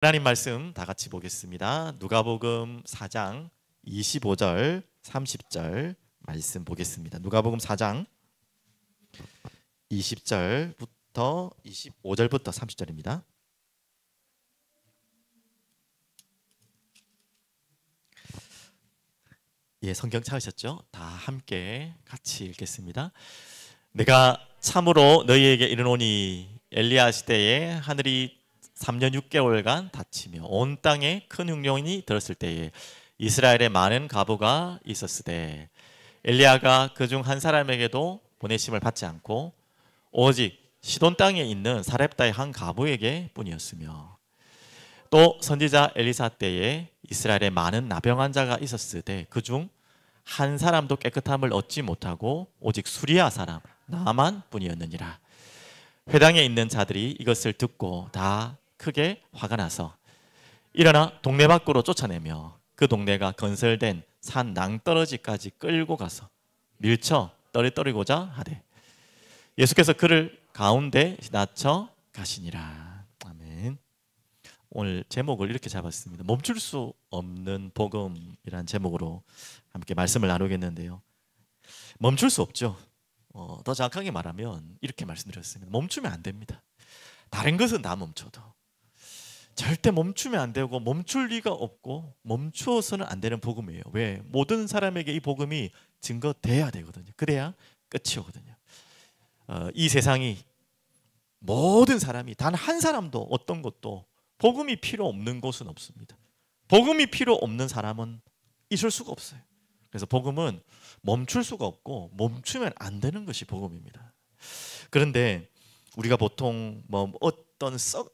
하나님 말씀 다 같이 보겠습니다. 누가복음 4장 25절 30절 말씀 보겠습니다. 누가복음 4장 20절부터 25절부터 30절입니다. 예, 성경 찾으셨죠? 다 함께 같이 읽겠습니다. 내가 참으로 너희에게 이르노니 엘리야 시대에 하늘이 3년 6개월간 닫히며 온 땅에 큰 흉년이 들었을 때에 이스라엘에 많은 과부가 있었으되 엘리야가 그중 한 사람에게도 보내심을 받지 않고 오직 시돈 땅에 있는 사렙다의 한 과부에게 뿐이었으며 또 선지자 엘리사 때에 이스라엘에 많은 나병 자가 있었으되 그중 한 사람도 깨끗함을 얻지 못하고 오직 수리아 사람 나만 뿐이었느니라. 회당에 있는 자들이 이것을 듣고 다 크게 화가 나서 일어나 동네 밖으로 쫓아내며 그 동네가 건설된 산 낭떠러지까지 끌고 가서 밀쳐 떨어뜨리고자 하되 예수께서 그를 가운데 낮춰 가시니라. 아멘. 오늘 제목을 이렇게 잡았습니다. 멈출 수 없는 복음이라는 제목으로 함께 말씀을 나누겠는데요. 멈출 수 없죠. 더 정확하게 말하면 이렇게 말씀드렸습니다. 멈추면 안 됩니다. 다른 것은 다 멈춰도 절대 멈추면 안 되고 멈출 리가 없고 멈추어서는 안 되는 복음이에요. 왜? 모든 사람에게 이 복음이 증거돼야 되거든요. 그래야 끝이 오거든요. 이 세상이 모든 사람이 단 한 사람도 어떤 것도 복음이 필요 없는 곳은 없습니다. 복음이 필요 없는 사람은 있을 수가 없어요. 그래서 복음은 멈출 수가 없고 멈추면 안 되는 것이 복음입니다. 그런데 우리가 보통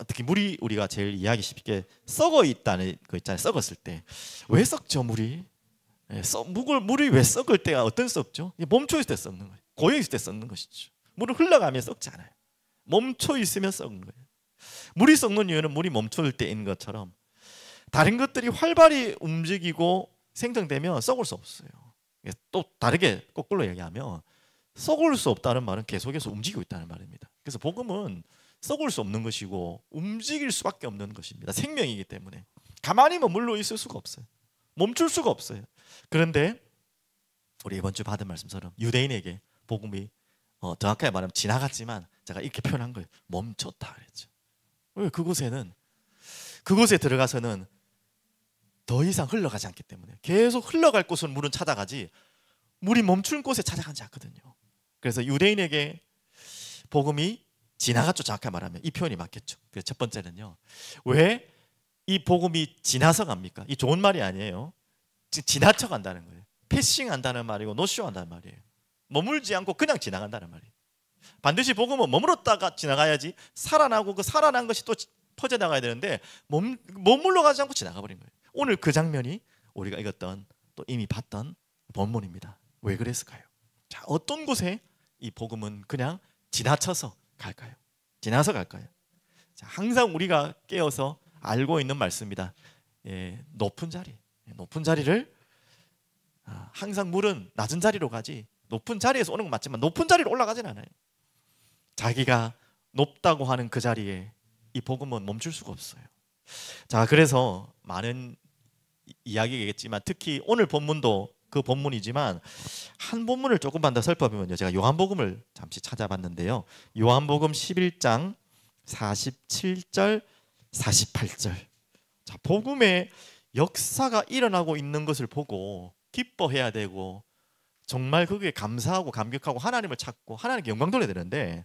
특히 물이 우리가 제일 이해하기 쉽게 썩어 있다는 거 있잖아요. 썩었을 때 왜 썩죠 물이? 물이 왜 썩을 때가 어떤 썩죠? 멈춰 있을 때 썩는 거예요. 고여 있을 때 썩는 것이죠. 물은 흘러가면 썩지 않아요. 멈춰 있으면 썩는 거예요. 물이 썩는 이유는 물이 멈출 때인 것처럼 다른 것들이 활발히 움직이고 생성되면 썩을 수 없어요. 또 다르게 거꾸로 얘기하면 썩을 수 없다는 말은 계속해서 움직이고 있다는 말입니다. 그래서 복음은 썩을 수 없는 것이고 움직일 수밖에 없는 것입니다. 생명이기 때문에 가만히 머물러 있을 수가 없어요. 멈출 수가 없어요. 그런데 우리 이번 주 받은 말씀처럼 유대인에게 복음이 정확하게 말하면 지나갔지만 제가 이렇게 표현한 거예요. 멈췄다 그랬죠. 왜? 그곳에 들어가서는 더 이상 흘러가지 않기 때문에 계속 흘러갈 곳은 물은 찾아가지 물이 멈춘 곳에 찾아가지 않거든요. 그래서 유대인에게 복음이 지나갔죠. 정확하게 말하면 이 표현이 맞겠죠. 그래서 첫 번째는요. 왜 이 복음이 지나서 갑니까? 이 좋은 말이 아니에요. 지나쳐 간다는 거예요. 패싱한다는 말이고 노쇼한다는 말이에요. 머물지 않고 그냥 지나간다는 말이에요. 반드시 복음은 머물렀다가 지나가야지 살아나고 그 살아난 것이 또 퍼져나가야 되는데 머물러 가지 않고 지나가 버린 거예요. 오늘 그 장면이 우리가 읽었던 또 이미 봤던 본문입니다. 왜 그랬을까요? 자, 어떤 곳에 이 복음은 그냥 지나쳐서 갈까요? 지나서 갈까요? 자, 항상 우리가 깨어서 알고 있는 말씀입니다. 높은 자리를 항상 물은 낮은 자리로 가지 높은 자리에서 오는 건 맞지만 높은 자리로 올라가진 않아요. 자기가 높다고 하는 그 자리에 이 복음은 멈출 수가 없어요. 자, 그래서 많은 이야기겠지만 특히 오늘 본문도 그 본문이지만 한 본문을 조금만 더 살펴보면요. 제가 요한복음을 잠시 찾아봤는데요. 요한복음 11장 47절 48절. 자, 복음의 역사가 일어나고 있는 것을 보고 기뻐해야 되고 정말 거기에 감사하고 감격하고 하나님을 찾고 하나님께 영광 돌려야 되는데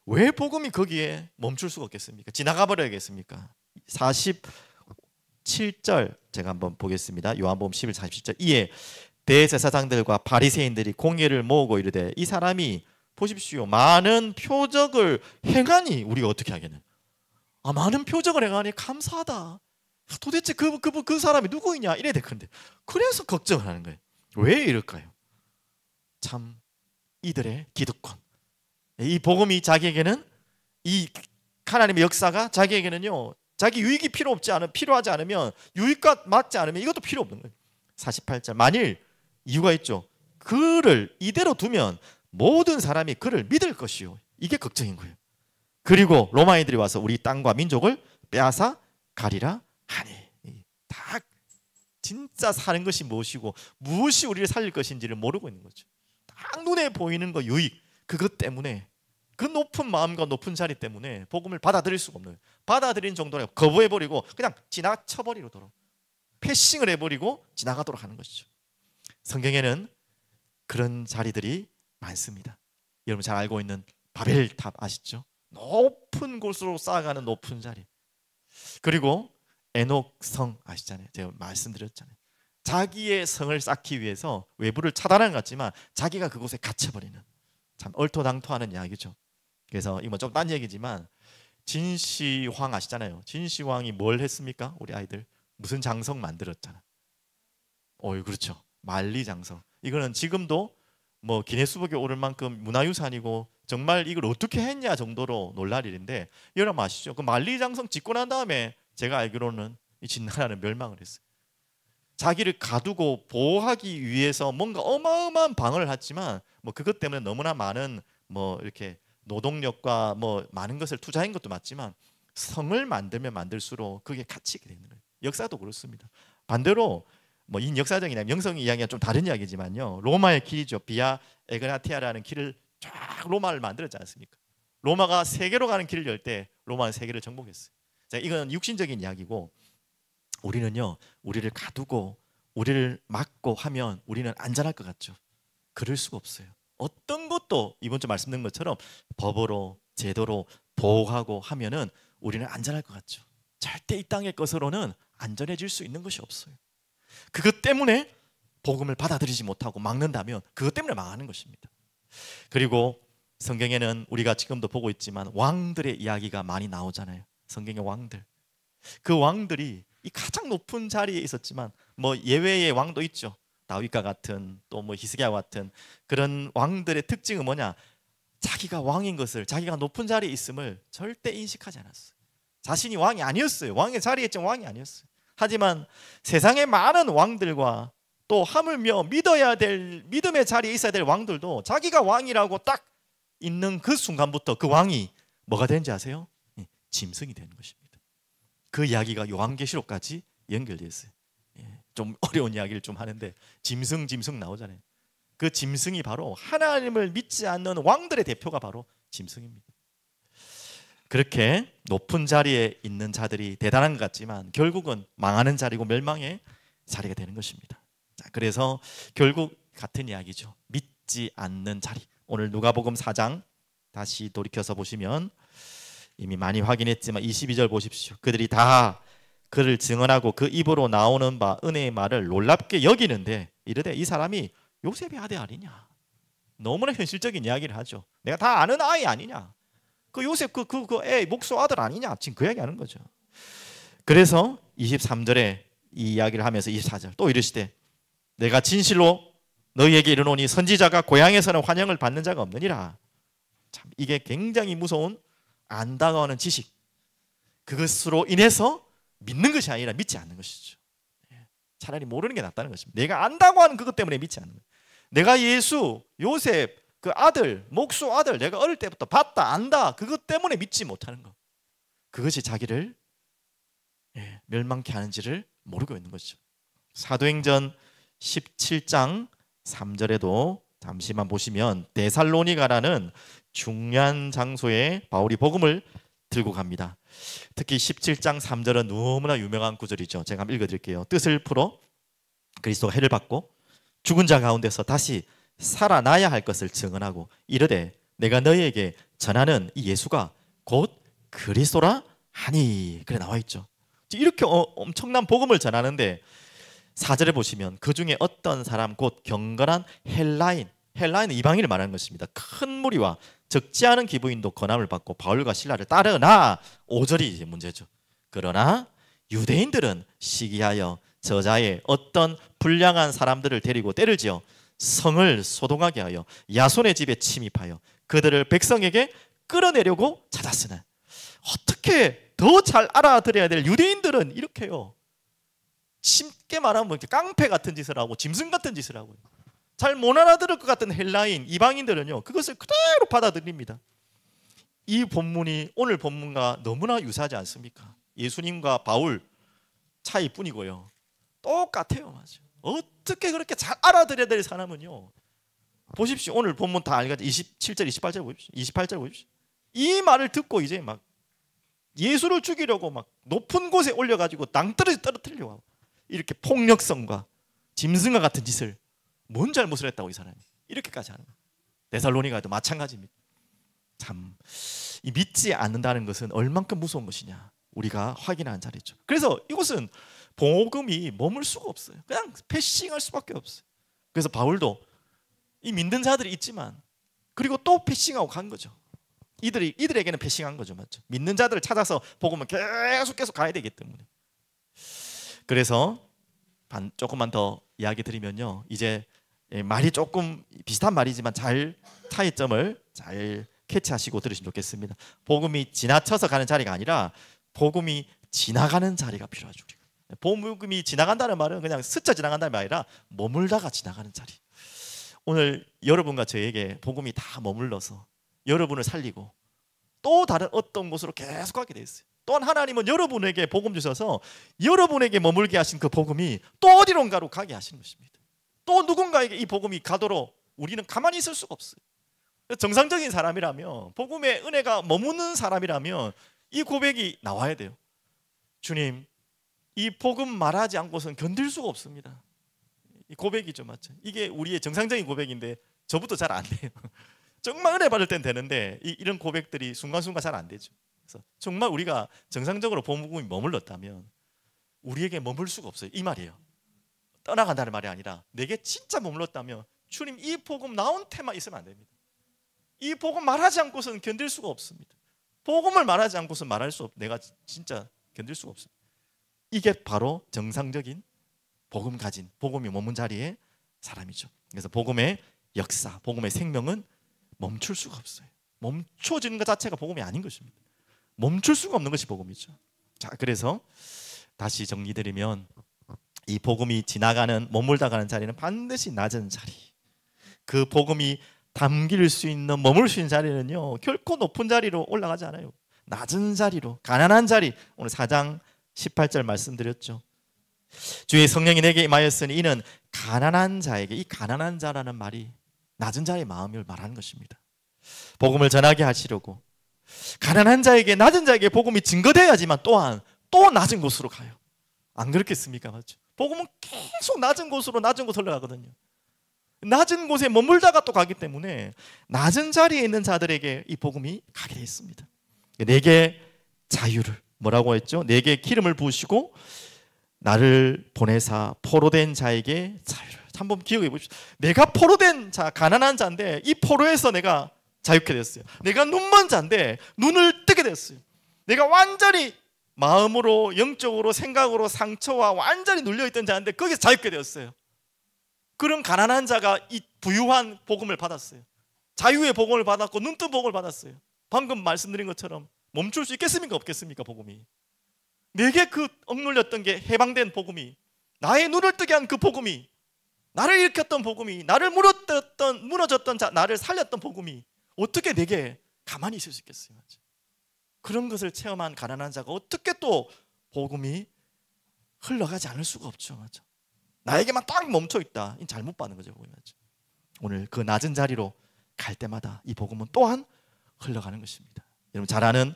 왜 복음이 거기에 멈출 수가 없겠습니까? 지나가 버려야겠습니까? 47절 제가 한번 보겠습니다. 요한복음 11, 47절. 이에 대제사장들과 바리새인들이 공회를 모으고 이르되 이 사람이 보십시오. 많은 표적을 행하니 우리가 어떻게 하겠는? 많은 표적을 행하니 감사하다. 도대체 그 사람이 누구이냐 이래 되는데 그래서 걱정을 하는 거예요. 왜 이럴까요? 참 이들의 기득권. 이 복음이 자기에게는 이 하나님의 역사가 자기에게는요. 자기 유익이 필요하지 않으면 유익과 맞지 않으면 이것도 필요 없는 거예요. 48절. 만일 이유가 있죠. 그를 이대로 두면 모든 사람이 그를 믿을 것이요. 이게 걱정인 거예요. 그리고 로마인들이 와서 우리 땅과 민족을 빼앗아 가리라 하니. 다 진짜 사는 것이 무엇이고 무엇이 우리를 살릴 것인지를 모르고 있는 거죠. 딱 눈에 보이는 거 유익, 그것 때문에, 그 높은 마음과 높은 자리 때문에 복음을 받아들일 수가 없는 거예요. 받아들인 정도로 거부해버리고 그냥 지나쳐버리도록, 패싱을 해버리고 지나가도록 하는 것이죠. 성경에는 그런 자리들이 많습니다. 여러분 잘 알고 있는 바벨탑 아시죠? 높은 곳으로 쌓아가는 높은 자리. 그리고 에녹성 아시잖아요. 제가 말씀드렸잖아요. 자기의 성을 쌓기 위해서 외부를 차단하는 것 같지만 자기가 그곳에 갇혀버리는, 참 얼토당토하는 이야기죠. 그래서 이건 좀 딴 얘기지만 진시황 아시잖아요. 진시황이 뭘 했습니까? 우리 아이들 무슨 장성 만들었잖아. 그렇죠. 만리장성. 이거는 지금도 뭐 기네스북에 오를 만큼 문화유산이고 정말 이걸 어떻게 했냐 정도로 놀랄 일인데, 여러분 아시죠? 그 만리장성 짓고 난 다음에 제가 알기로는 이 진나라는 멸망을 했어요. 자기를 가두고 보호하기 위해서 뭔가 어마어마한 방어를 했지만 뭐 그것 때문에 너무나 많은 뭐 이렇게 노동력과 뭐 많은 것을 투자한 것도 맞지만 성을 만들면 만들수록 그게 갇히게 되는 거예요. 역사도 그렇습니다. 반대로 뭐 이 역사적이나 영성 이야기가 좀 다른 이야기지만요, 로마의 길이죠. 비아 에그나티아라는 길을 쫙 로마를 만들었지 않습니까? 로마가 세계로 가는 길을 열 때 로마는 세계를 정복했어요. 자, 이건 육신적인 이야기고, 우리는요, 우리를 가두고 우리를 막고 하면 우리는 안전할 것 같죠? 그럴 수가 없어요. 어떤 것도 이번 주 말씀드린 것처럼 법으로 제도로 보호하고 하면은 우리는 안전할 것 같죠? 절대 이 땅의 것으로는 안전해질 수 있는 것이 없어요. 그것 때문에 복음을 받아들이지 못하고 막는다면 그것 때문에 망하는 것입니다. 그리고 성경에는 우리가 지금도 보고 있지만 왕들의 이야기가 많이 나오잖아요. 성경의 왕들, 그 왕들이 이 가장 높은 자리에 있었지만 뭐 예외의 왕도 있죠. 다윗과 같은, 또 뭐 히스기야와 같은 그런 왕들의 특징은 뭐냐? 자기가 왕인 것을, 자기가 높은 자리에 있음을 절대 인식하지 않았어요. 자신이 왕이 아니었어요. 왕의 자리에 있지만 왕이 아니었어요. 하지만 세상의 많은 왕들과 또 하물며 믿어야 될, 믿음의 자리에 있어야 될 왕들도 자기가 왕이라고 딱 있는 그 순간부터 그 왕이 뭐가 되는지 아세요? 짐승이 되는 것입니다. 그 이야기가 요한계시록까지 연결되어 있어요. 좀 어려운 이야기를 좀 하는데 짐승 나오잖아요. 그 짐승이 바로 하나님을 믿지 않는 왕들의 대표가 바로 짐승입니다. 그렇게 높은 자리에 있는 자들이 대단한 것 같지만 결국은 망하는 자리고 멸망의 자리가 되는 것입니다. 자, 그래서 결국 같은 이야기죠. 믿지 않는 자리. 오늘 누가복음 4장 다시 돌이켜서 보시면 이미 많이 확인했지만 22절 보십시오. 그들이 다 그를 증언하고 그 입으로 나오는 바 은혜의 말을 놀랍게 여기는데 이르되 이 사람이 요셉의 아들 아니냐. 너무나 현실적인 이야기를 하죠. 내가 다 아는 아이 아니냐. 그 요셉 그 애 목소 아들 아니냐. 지금 그 얘기하는 거죠. 그래서 23절에 이 이야기를 하면서 24절 또 이르시되 내가 진실로 너희에게 이르노니 선지자가 고향에서는 환영을 받는 자가 없느니라. 참 이게 굉장히 무서운 안다고하는 지식, 그것으로 인해서 믿는 것이 아니라 믿지 않는 것이죠. 차라리 모르는 게 낫다는 것입니다. 내가 안다고 하는 그것 때문에 믿지 않는 거예요. 내가 예수, 요셉, 그 아들, 목수 아들 내가 어릴 때부터 봤다, 안다, 그것 때문에 믿지 못하는 것, 그것이 자기를 멸망케 하는지를 모르고 있는 것이죠. 사도행전 17장 3절에도 잠시만 보시면 데살로니가라는 중요한 장소에 바울이 복음을 들고 갑니다. 특히 17장 3절은 너무나 유명한 구절이죠. 제가 한번 읽어드릴게요. 뜻을 풀어 그리스도가 해를 받고 죽은 자 가운데서 다시 살아나야 할 것을 증언하고 이르되 내가 너희에게 전하는 이 예수가 곧 그리스도라 하니. 그래 나와 있죠. 이렇게 엄청난 복음을 전하는데 4절에 보시면 그 중에 어떤 사람 곧 경건한 헬라인은 이방인을 말하는 것입니다. 큰 무리와 적지 않은 기부인도 권함을 받고 바울과 실라를 따르나 5절이 이제 문제죠. 그러나 유대인들은 시기하여 저자의 어떤 불량한 사람들을 데리고 때를 지어 성을 소동하게 하여 야손의 집에 침입하여 그들을 백성에게 끌어내려고 찾았으나 어떻게 더 잘 알아들어야 될 유대인들은 이렇게요. 쉽게 말하면 이렇게 깡패 같은 짓을 하고 짐승 같은 짓을 하고 잘 못 알아들을 것 같은 헬라인, 이방인들은요 그것을 그대로 받아들입니다. 이 본문이 오늘 본문과 너무나 유사하지 않습니까? 예수님과 바울 차이뿐이고요. 똑같아요. 맞아요. 어떻게 그렇게 잘 알아들여야 될 사람은요. 보십시오. 오늘 본문 다 알겠죠. 27절, 28절 보십시오. 28절 보십시오. 이 말을 듣고 이제 막 예수를 죽이려고 막 높은 곳에 올려가지고 낭떠러지 떨어뜨리려고 하고 이렇게 폭력성과 짐승과 같은 짓을 뭔 잘못을 했다고 이 사람이 이렇게까지 하는 거예요. 데살로니가도 마찬가지입니다. 참, 이 믿지 않는다는 것은 얼만큼 무서운 것이냐 우리가 확인하는 자리죠. 그래서 이곳은 복음이 머물 수가 없어요. 그냥 패싱할 수밖에 없어요. 그래서 바울도 이 믿는 자들이 있지만 그리고 또 패싱하고 간 거죠. 이들에게는 패싱한 거죠, 맞죠? 믿는 자들을 찾아서 복음은 계속 가야 되기 때문에. 그래서 조금만 더 이야기 드리면요, 이제 말이 조금 비슷한 말이지만 잘 차이점을 잘 캐치하시고 들으시면 좋겠습니다. 복음이 지나쳐서 가는 자리가 아니라 복음이 지나가는 자리가 필요하죠. 복음이 지나간다는 말은 그냥 스쳐 지나간다는 말이 아니라 머물다가 지나가는 자리. 오늘 여러분과 저에게 복음이 다 머물러서 여러분을 살리고 또 다른 어떤 곳으로 계속 가게 돼 있어요. 또한 하나님은 여러분에게 복음 주셔서 여러분에게 머물게 하신 그 복음이 또 어디론가로 가게 하시는 것입니다. 또 누군가에게 이 복음이 가도록 우리는 가만히 있을 수가 없어요. 정상적인 사람이라면, 복음의 은혜가 머무는 사람이라면 이 고백이 나와야 돼요. 주님, 이 복음 말하지 않고서는 견딜 수가 없습니다. 이 고백이죠, 맞죠? 이게 우리의 정상적인 고백인데 저부터 잘 안 돼요. 정말 은혜 받을 땐 되는데 이런 고백들이 순간순간 잘 안 되죠. 그래서 정말 우리가 정상적으로 복음이 머물렀다면 우리에게 머물 수가 없어요. 이 말이에요. 떠나간다는 말이 아니라 내게 진짜 머물렀다면 주님, 이 복음 나온 테만 있으면 안 됩니다. 이 복음 말하지 않고서는 견딜 수가 없습니다. 복음을 말하지 않고서는 내가 진짜 견딜 수가 없습니다. 이게 바로 정상적인 복음 가진, 복음이 머문 자리의 사람이죠. 그래서 복음의 역사, 복음의 생명은 멈출 수가 없어요. 멈춰지는 것 자체가 복음이 아닌 것입니다. 멈출 수가 없는 것이 복음이죠. 자, 그래서 다시 정리드리면 이 복음이 지나가는, 머물다 가는 자리는 반드시 낮은 자리. 그 복음이 담길 수 있는, 머물 수 있는 자리는요, 결코 높은 자리로 올라가지 않아요. 낮은 자리로, 가난한 자리. 오늘 4장 18절 말씀드렸죠. 주의 성령이 내게 임하였으니 이는 가난한 자에게, 이 가난한 자라는 말이 낮은 자의 마음을 말하는 것입니다. 복음을 전하게 하시려고 가난한 자에게, 낮은 자에게 복음이 증거되어야지만 또한 또 낮은 곳으로 가요. 안 그렇겠습니까? 맞죠? 복음은 계속 낮은 곳으로 올라가거든요. 낮은 곳에 머물다가 또 가기 때문에 낮은 자리에 있는 자들에게 이 복음이 가게 되어 있습니다. 내게 자유를, 뭐라고 했죠? 내게 기름을 부으시고 나를 보내사 포로된 자에게 자유를. 한번 기억해 보십시오. 내가 포로된 자, 가난한 자인데 이 포로에서 내가 자유케 됐어요. 내가 눈먼 자인데 눈을 뜨게 됐어요. 내가 완전히 마음으로, 영적으로, 생각으로 상처와 완전히 눌려있던 자인데 거기서 자유케 되었어요. 그런 가난한 자가 이 부유한 복음을 받았어요. 자유의 복음을 받았고 눈뜬 복음을 받았어요. 방금 말씀드린 것처럼 멈출 수 있겠습니까? 없겠습니까? 복음이. 내게 그 억눌렸던 게 해방된 복음이, 나의 눈을 뜨게 한 그 복음이, 나를 일으켰던 복음이, 나를 무너졌던 자, 나를 살렸던 복음이 어떻게 내게 가만히 있을 수 있겠어요? 그런 것을 체험한 가난한 자가 어떻게 또 복음이 흘러가지 않을 수가 없죠. 맞죠? 나에게만 딱 멈춰 있다. 이 잘못 받는 거죠. 오늘 그 낮은 자리로 갈 때마다 이 복음은 또한 흘러가는 것입니다. 여러분 잘 아는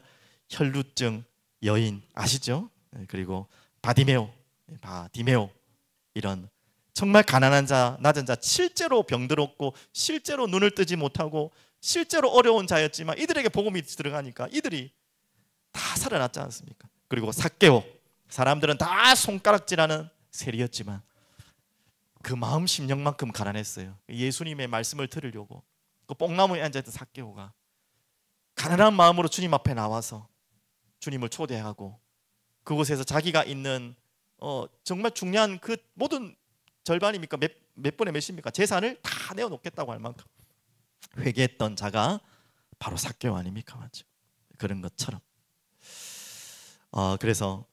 혈루증 여인 아시죠? 그리고 바디메오, 이런 정말 가난한 자, 낮은 자, 실제로 병들었고 실제로 눈을 뜨지 못하고 실제로 어려운 자였지만 이들에게 복음이 들어가니까 이들이 다 살아났지 않습니까? 그리고 삭개오, 사람들은 다 손가락질하는 세리였지만 그 마음 심령만큼 가난했어요. 예수님의 말씀을 들으려고 그 뽕나무에 앉아있던 삭개오가 가난한 마음으로 주님 앞에 나와서 주님을 초대하고 그곳에서 자기가 있는 정말 중요한 그 모든 절반입니까? 몇 분의 몇입니까? 재산을 다 내어놓겠다고 할 만큼 회개했던 자가 바로 삭개오 아닙니까? 맞죠? 그런 것처럼 그래서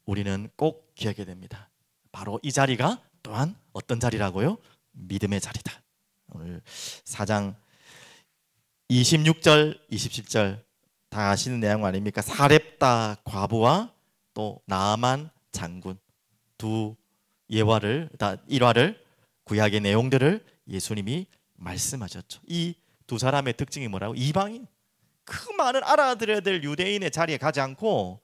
우리는 꼭 기억해야 됩니다. 바로 이 자리가 또한 어떤 자리라고요? 믿음의 자리다. 오늘 4장 26절, 27절 다 아시는 내용 아닙니까? 사렙다 과부와 또 나아만 장군 두 예화를 일화를 구약의 내용들을 예수님이 말씀하셨죠. 이 두 사람의 특징이 뭐라고? 이방인, 그 많은 알아들어야 될 유대인의 자리에 가지 않고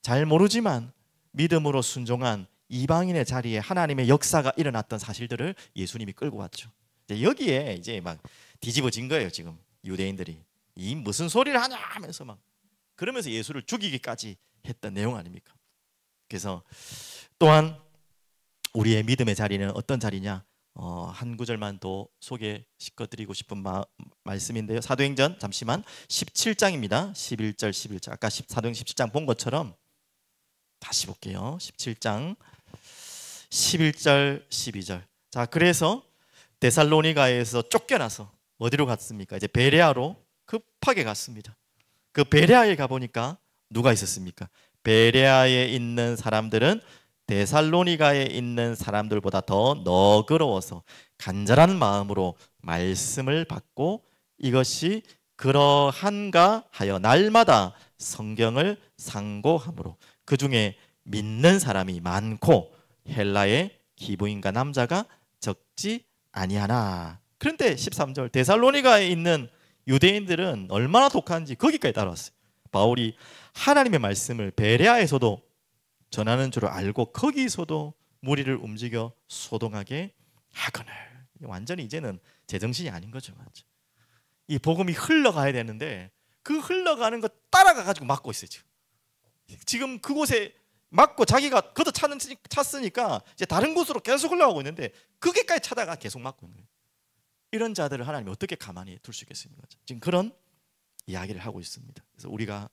잘 모르지만 믿음으로 순종한 이방인의 자리에 하나님의 역사가 일어났던 사실들을 예수님이 끌고 왔죠. 여기에 이제 막 뒤집어진 거예요. 지금 유대인들이 이 무슨 소리를 하냐 하면서 막 그러면서 예수를 죽이기까지 했던 내용 아닙니까? 그래서 또한 우리의 믿음의 자리는 어떤 자리냐? 한 구절만 더 소개시켜드리고 싶은 말씀인데요. 사도행전 잠시만 17장입니다. 11절 11절 아까 사도행전 17장 본 것처럼 다시 볼게요. 17장 11절 12절. 자, 그래서 데살로니가에서 쫓겨나서 어디로 갔습니까? 이제 베레아로 급하게 갔습니다. 그 베레아에 가보니까 누가 있었습니까? 베레아에 있는 사람들은 데살로니가에 있는 사람들보다 더 너그러워서 간절한 마음으로 말씀을 받고 이것이 그러한가 하여 날마다 성경을 상고함으로 그 중에 믿는 사람이 많고 헬라의 기부인과 남자가 적지 아니하나. 그런데 13절 데살로니가에 있는 유대인들은 얼마나 독한지 거기까지 따라왔어요. 바울이 하나님의 말씀을 베레아에서도 전하는 줄 알고 거기서도 무리를 움직여 소동하게 하거늘. 완전히 이제는 제정신이 아닌 거죠. 맞죠? 이 복음이 흘러가야 되는데 그 흘러가는 거 따라가 가지고 막고 있어요. 지금 그곳에 막고 자기가 걷어 찼으니까 이제 다른 곳으로 계속 흘러가고 있는데 거기까지 차다가 계속 막고 있는 거예요. 이런 자들을 하나님이 어떻게 가만히 둘 수 있겠습니까? 지금 그런 이야기를 하고 있습니다. 그래서 우리가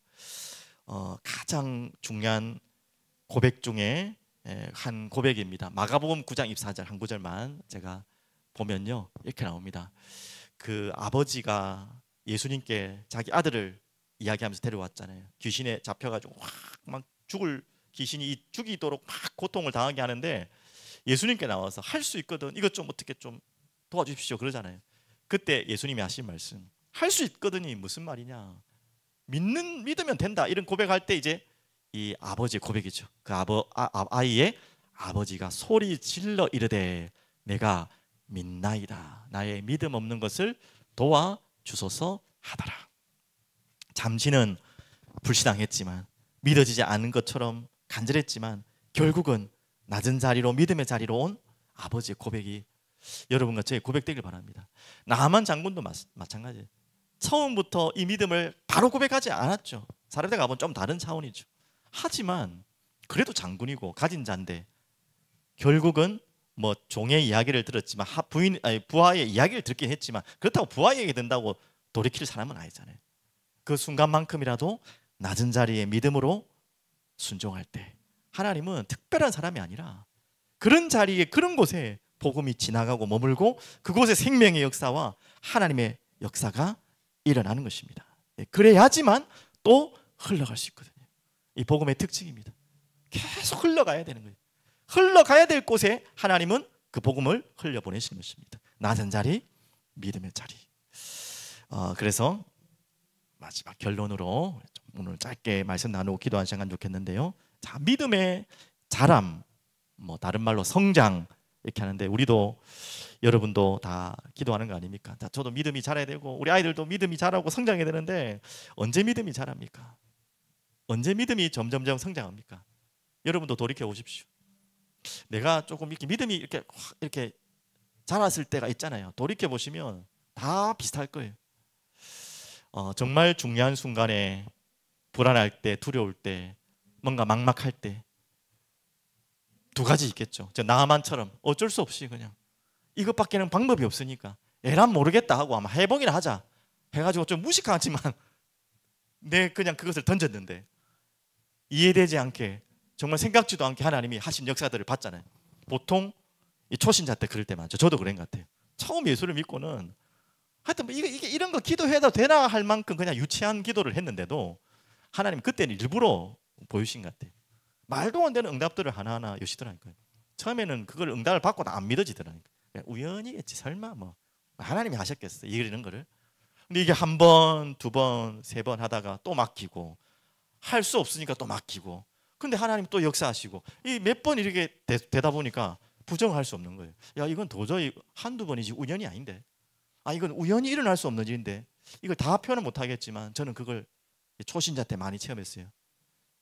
가장 중요한 고백 중에 한 고백입니다. 마가복음 9장 24절 한 구절만 제가 보면요 이렇게 나옵니다. 그 아버지가 예수님께 자기 아들을 이야기하면서 데려왔잖아요. 귀신에 잡혀가지고 막 귀신이 죽이도록 막 고통을 당하게 하는데 예수님께 나와서 할 수 있거든, 이것 좀 어떻게 좀 도와주십시오 그러잖아요. 그때 예수님이 하신 말씀, 할 수 있거든이 무슨 말이냐, 믿으면 된다, 이런 고백할 때 이제 이 아버지의 고백이죠. 그 아이의 아버지가 소리 질러 이르되 내가 믿나이다, 나의 믿음 없는 것을 도와주소서 하더라. 잠시는 불신앙했지만 믿어지지 않은 것처럼 간절했지만 결국은 낮은 자리로 믿음의 자리로 온 아버지의 고백이 여러분과 저의 고백되길 바랍니다. 나만 장군도 마찬가지예요. 처음부터 이 믿음을 바로 고백하지 않았죠. 사례대 가보면 좀 다른 차원이죠. 하지만 그래도 장군이고 가진 자인데 결국은 뭐 종의 이야기를 들었지만 부하의 이야기를 듣긴 했지만 그렇다고 부하 얘기 듣는다고 돌이킬 사람은 아니잖아요. 그 순간만큼이라도 낮은 자리에 믿음으로 순종할 때 하나님은 특별한 사람이 아니라 그런 자리에 그런 곳에 복음이 지나가고 머물고 그곳에 생명의 역사와 하나님의 역사가 일어나는 것입니다. 그래야지만 또 흘러갈 수 있거든요. 이 복음의 특징입니다. 계속 흘러가야 되는 거예요. 흘러가야 될 곳에 하나님은 그 복음을 흘려보내시는 것입니다. 낮은 자리, 믿음의 자리. 그래서 마지막 결론으로 오늘 짧게 말씀 나누고 기도하는 시간 좋겠는데요. 자, 믿음의 자람, 뭐 다른 말로 성장 이렇게 하는데 우리도 여러분도 다 기도하는 거 아닙니까? 자, 저도 믿음이 자라야 되고 우리 아이들도 믿음이 자라고 성장해야 되는데 언제 믿음이 자랍니까? 언제 믿음이 점점점 성장합니까? 여러분도 돌이켜 보십시오. 내가 조금 이렇게 믿음이 이렇게 자랐을 때가 있잖아요. 돌이켜 보시면 다 비슷할 거예요. 정말 중요한 순간에 불안할 때, 두려울 때, 뭔가 막막할 때 두 가지 있겠죠. 나만처럼 어쩔 수 없이 그냥 이것밖에는 방법이 없으니까 에란 모르겠다 하고 아마 해보기나 하자 해가지고 좀 무식하지만 내 그냥 그것을 던졌는데 이해되지 않게 정말 생각지도 않게 하나님이 하신 역사들을 봤잖아요. 보통 이 초신자 때 그럴 때 많죠. 저도 그런 것 같아요. 처음 예수를 믿고는 하여튼 뭐 이게 이런 거 기도해도 되나 할 만큼 그냥 유치한 기도를 했는데도 하나님 그때는 일부러 보여주신 것 같아요. 말도 안 되는 응답들을 하나하나 여시더라니까요. 처음에는 그걸 응답을 받고도 안 믿어지더라니까요. 우연이겠지 설마 뭐 하나님이 하셨겠어 이런 거를. 근데 이게 한 번, 두 번, 세 번 하다가 또 막히고 할 수 없으니까 또 막히고 근데 하나님 또 역사하시고 이 몇 번 이렇게 되다 보니까 부정할 수 없는 거예요. 야, 이건 도저히 한두 번이지 우연이 아닌데. 아, 이건 우연히 일어날 수 없는 일인데. 이걸 다 표현은 못 하겠지만 저는 그걸 초신자 때 많이 체험했어요.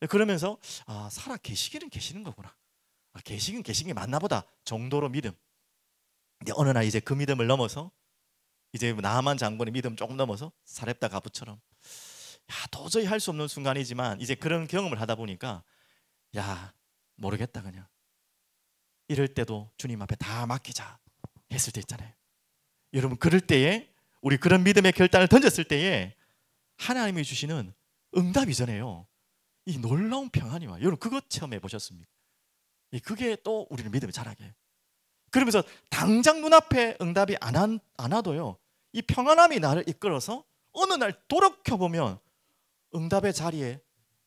그러면서 아, 살아 계시기는 계시는 거구나. 아, 계시긴 계신 게 맞나 보다 정도로 믿음. 근데 어느 날 이제 그 믿음을 넘어서 이제 나만 장군의 믿음 조금 넘어서 사렙다 가부처럼 야, 도저히 할 수 없는 순간이지만 이제 그런 경험을 하다 보니까 야, 모르겠다 그냥. 이럴 때도 주님 앞에 다 맡기자 했을 때 있잖아요. 여러분, 그럴 때에 우리 그런 믿음의 결단을 던졌을 때에 하나님이 주시는 응답이잖아요. 이 놀라운 평안이 와요. 여러분, 그것 체험해 보셨습니까? 그게 또 우리를 믿음을 자라게 해요. 그러면서 당장 눈앞에 응답이 안 와도요, 이 평안함이 나를 이끌어서 어느 날 돌이켜보면 응답의 자리에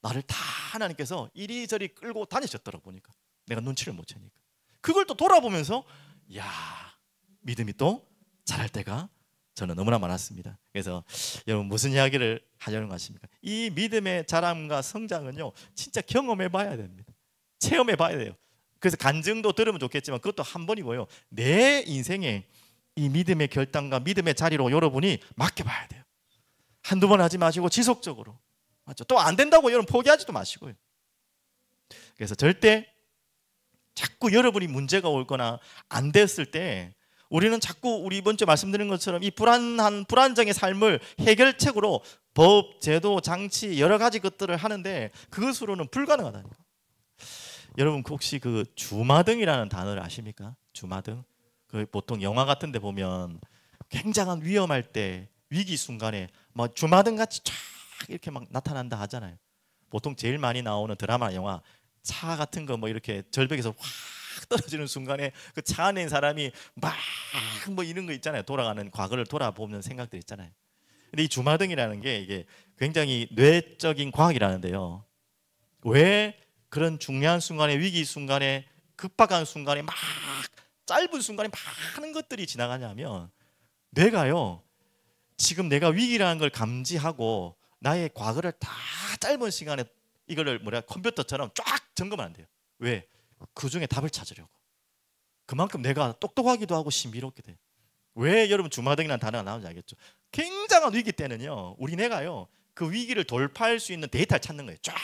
나를 다 하나님께서 이리저리 끌고 다니셨더라고. 보니까 내가 눈치를 못 채니까 그걸 또 돌아보면서 야, 믿음이 또 자랄 때가 저는 너무나 많았습니다. 그래서 여러분, 무슨 이야기를 하려는 것 같습니까? 이 믿음의 자람과 성장은요, 진짜 경험해 봐야 됩니다. 체험해 봐야 돼요. 그래서 간증도 들으면 좋겠지만 그것도 한 번이고요, 내 인생에 이 믿음의 결단과 믿음의 자리로 여러분이 맡겨봐야 돼요. 한두 번 하지 마시고 지속적으로. 맞죠? 또 안 된다고 여러분 포기하지도 마시고요. 그래서 절대 자꾸 여러분이 문제가 올거나 안 됐을 때 우리는 자꾸 우리 이번 주에 말씀드린 것처럼 이 불안정의 삶을 해결책으로 법, 제도, 장치 여러 가지 것들을 하는데 그것으로는 불가능하다니까. 여러분, 혹시 그 주마등이라는 단어를 아십니까? 주마등. 그 보통 영화 같은 데 보면 굉장한 위험할 때 위기 순간에 뭐 주마등 같이 쫙 이렇게 막 나타난다 하잖아요. 보통 제일 많이 나오는 드라마, 영화, 차 같은 거 뭐 이렇게 절벽에서 확 떨어지는 순간에 그 차 안에 있는 사람이 막 뭐 이런 거 있잖아요. 돌아가는 과거를 돌아보는 생각들 있잖아요. 근데 이 주마등이라는 게 이게 굉장히 뇌적인 과학이라는데요. 왜 그런 중요한 순간에, 위기 순간에, 급박한 순간에 막 짧은 순간에 많은 것들이 지나가냐면 뇌가요, 지금 내가 위기라는 걸 감지하고 나의 과거를 다 짧은 시간에 이거를 컴퓨터처럼 쫙 점검을 한대요. 왜? 그 중에 답을 찾으려고. 그만큼 내가 똑똑하기도 하고 신비롭게 돼요. 왜 여러분 주마등이라는 단어가 나오는지 알겠죠? 굉장한 위기 때는요, 우리 뇌가요, 그 위기를 돌파할 수 있는 데이터를 찾는 거예요. 쫙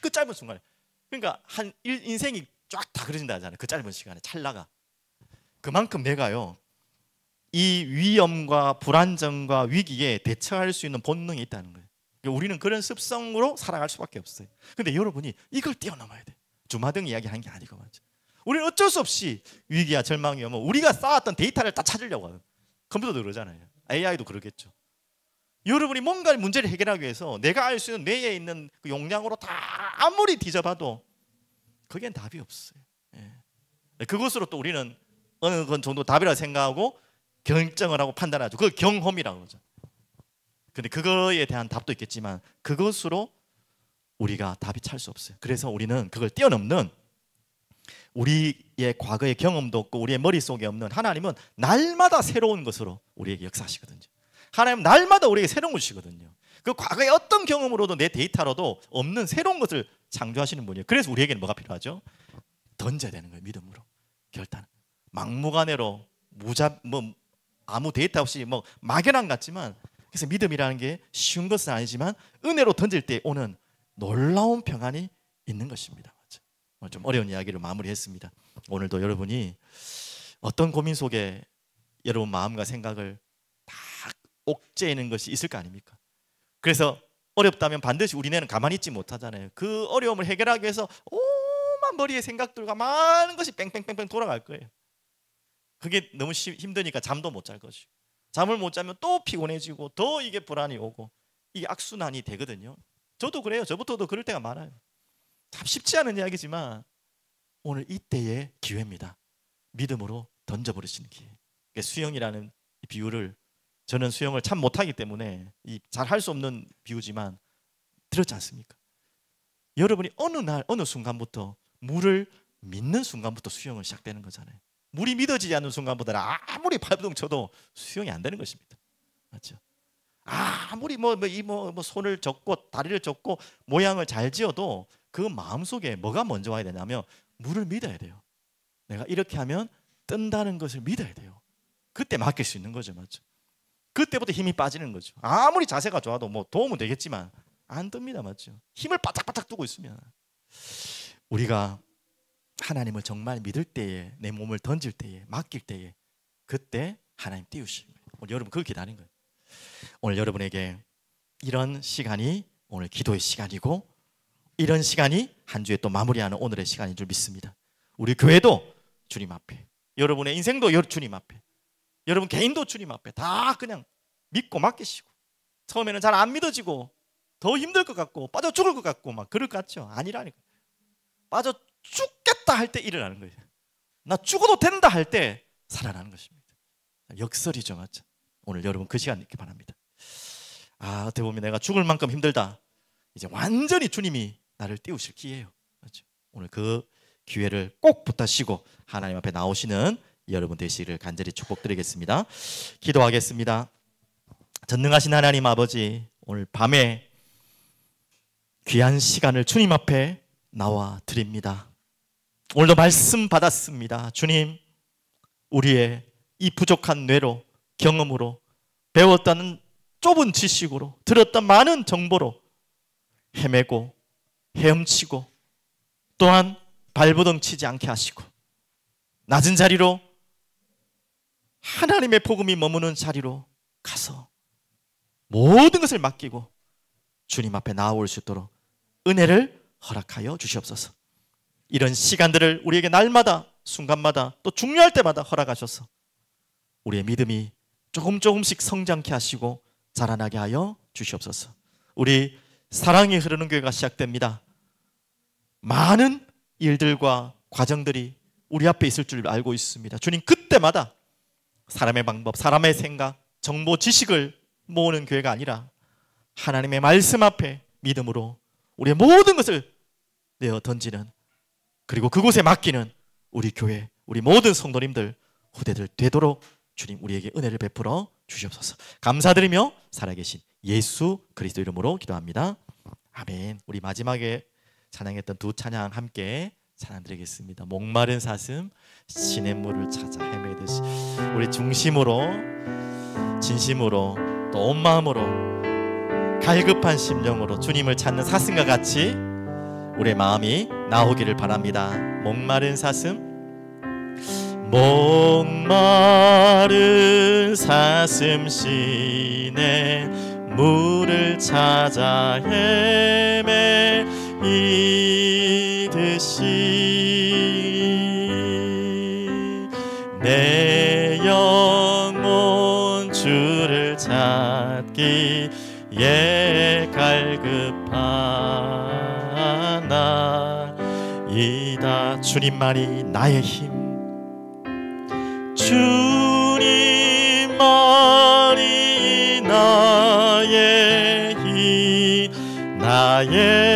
그 짧은 순간에. 그러니까 한 인생이 쫙 다 그려진다 하잖아요. 그 짧은 시간에 찰나가. 그만큼 내가요, 이 위험과 불안정과 위기에 대처할 수 있는 본능이 있다는 거예요. 우리는 그런 습성으로 살아갈 수밖에 없어요. 근데 여러분이 이걸 뛰어넘어야 돼. 주마등 이야기하는 게 아니고 말이죠. 우리는 어쩔 수 없이 위기와 절망이 오면 우리가 쌓았던 데이터를 다 찾으려고 하는, 컴퓨터도 그러잖아요. AI도 그러겠죠. 여러분이 뭔가 문제를 해결하기 위해서 내가 알 수 있는 뇌에 있는 그 용량으로 다 아무리 뒤져봐도 그게 답이 없어요. 예. 그것으로 또 우리는 어느 건 정도 답이라고 생각하고 결정을 하고 판단하죠. 그걸 경험이라고 그러죠. 근데 그거에 대한 답도 있겠지만 그것으로 우리가 답이 찰 수 없어요. 그래서 우리는 그걸 뛰어넘는, 우리의 과거의 경험도 없고 우리의 머릿속에 없는 하나님은 날마다 새로운 것으로 우리에게 역사하시거든요. 하나님은 날마다 우리에게 새로운 걸 주시거든요. 그 과거의 어떤 경험으로도 내 데이터로도 없는 새로운 것을 창조하시는 분이에요. 그래서 우리에게는 뭐가 필요하죠? 던져야 되는 거예요. 믿음으로 결단. 막무가내로 아무 데이터 없이 막연한 같지만, 그래서 믿음이라는 게 쉬운 것은 아니지만 은혜로 던질 때 오는 놀라운 평안이 있는 것입니다. 오늘 좀 어려운 이야기를 마무리했습니다. 오늘도 여러분이 어떤 고민 속에 여러분 마음과 생각을 다 옥죄이는 것이 있을 거 아닙니까? 그래서 어렵다면 반드시 우리는 가만히 있지 못하잖아요. 그 어려움을 해결하기 위해서 오만 머리에 생각들과 많은 것이 뺑뺑뺑뺑 돌아갈 거예요. 그게 너무 힘드니까 잠도 못 잘 것이고, 잠을 못 자면 또 피곤해지고 더 이게 불안이 오고, 이게 악순환이 되거든요. 저도 그래요. 저부터도 그럴 때가 많아요. 참 쉽지 않은 이야기지만 오늘 이때의 기회입니다. 믿음으로 던져버리시는 기회. 수영이라는 비유를, 저는 수영을 참 못하기 때문에 잘 할 수 없는 비유지만 들었지 않습니까? 여러분이 어느 날 어느 순간부터 물을 믿는 순간부터 수영은 시작되는 거잖아요. 물이 믿어지지 않는 순간보다는 아무리 발버둥 쳐도 수영이 안 되는 것입니다. 맞죠? 아무리 손을 젓고 다리를 젓고 모양을 잘 지어도 그 마음속에 뭐가 먼저 와야 되냐면 물을 믿어야 돼요. 내가 이렇게 하면 뜬다는 것을 믿어야 돼요. 그때 맡길 수 있는 거죠. 맞죠? 그때부터 힘이 빠지는 거죠. 아무리 자세가 좋아도 뭐 도움은 되겠지만 안 뜹니다. 맞죠? 힘을 바짝바짝 두고 있으면. 우리가 하나님을 정말 믿을 때에, 내 몸을 던질 때에, 맡길 때에, 그때 하나님 띄우시는 거예요. 오늘 여러분 그거 기다리는 거예요. 오늘 여러분에게 이런 시간이 오늘 기도의 시간이고, 이런 시간이 한 주에 또 마무리하는 오늘의 시간인 줄 믿습니다. 우리 교회도 주님 앞에, 여러분의 인생도 주님 앞에, 여러분 개인도 주님 앞에 다 그냥 믿고 맡기시고, 처음에는 잘 안 믿어지고 더 힘들 것 같고 빠져 죽을 것 같고 막 그럴 것 같죠? 아니라니까. 빠져 죽겠다 할 때 일어나는 거예요. 나 죽어도 된다 할 때 살아나는 것입니다. 역설이죠. 맞죠? 오늘 여러분 그 시간 있기 바랍니다. 어떻게 보면 내가 죽을 만큼 힘들다, 이제 완전히 주님이 나를 띄우실 기회예요. 맞죠? 오늘 그 기회를 꼭 붙드시고 하나님 앞에 나오시는 여러분 되시기를 간절히 축복드리겠습니다. 기도하겠습니다. 전능하신 하나님 아버지, 오늘 밤에 귀한 시간을 주님 앞에 나와 드립니다. 오늘도 말씀 받았습니다. 주님, 우리의 이 부족한 뇌로, 경험으로, 배웠다는 좁은 지식으로, 들었던 많은 정보로 헤매고 헤엄치고, 또한 발버둥 치지 않게 하시고, 낮은 자리로, 하나님의 복음이 머무는 자리로 가서 모든 것을 맡기고 주님 앞에 나아올 수 있도록 은혜를 허락하여 주시옵소서. 이런 시간들을 우리에게 날마다, 순간마다, 또 중요할 때마다 허락하셔서 우리의 믿음이 조금씩 성장케 하시고 자라나게 하여 주시옵소서. 우리 사랑이 흐르는 교회가 시작됩니다. 많은 일들과 과정들이 우리 앞에 있을 줄 알고 있습니다. 주님, 그때마다 사람의 방법, 사람의 생각, 정보, 지식을 모으는 교회가 아니라 하나님의 말씀 앞에 믿음으로 우리의 모든 것을 내어 던지는, 그리고 그곳에 맡기는 우리 교회, 우리 모든 성도님들, 후대들 되도록 주님 우리에게 은혜를 베풀어 주시옵소서. 감사드리며 살아계신 예수 그리스도 이름으로 기도합니다. 아멘. 우리 마지막에 찬양했던 두 찬양 함께 찬양드리겠습니다. 목마른 사슴 시냇물을 찾아 헤매듯이, 우리 중심으로, 진심으로, 또 온 마음으로, 갈급한 심령으로 주님을 찾는 사슴과 같이 우리의 마음이 나오기를 바랍니다. 목마른 사슴, 목마른 사슴 시냇물을 찾아 헤매이듯이 내 영혼 주를 찾기에 갈급하나이다. 주님만이 나의 힘, 주님만이 나의 힘, 나의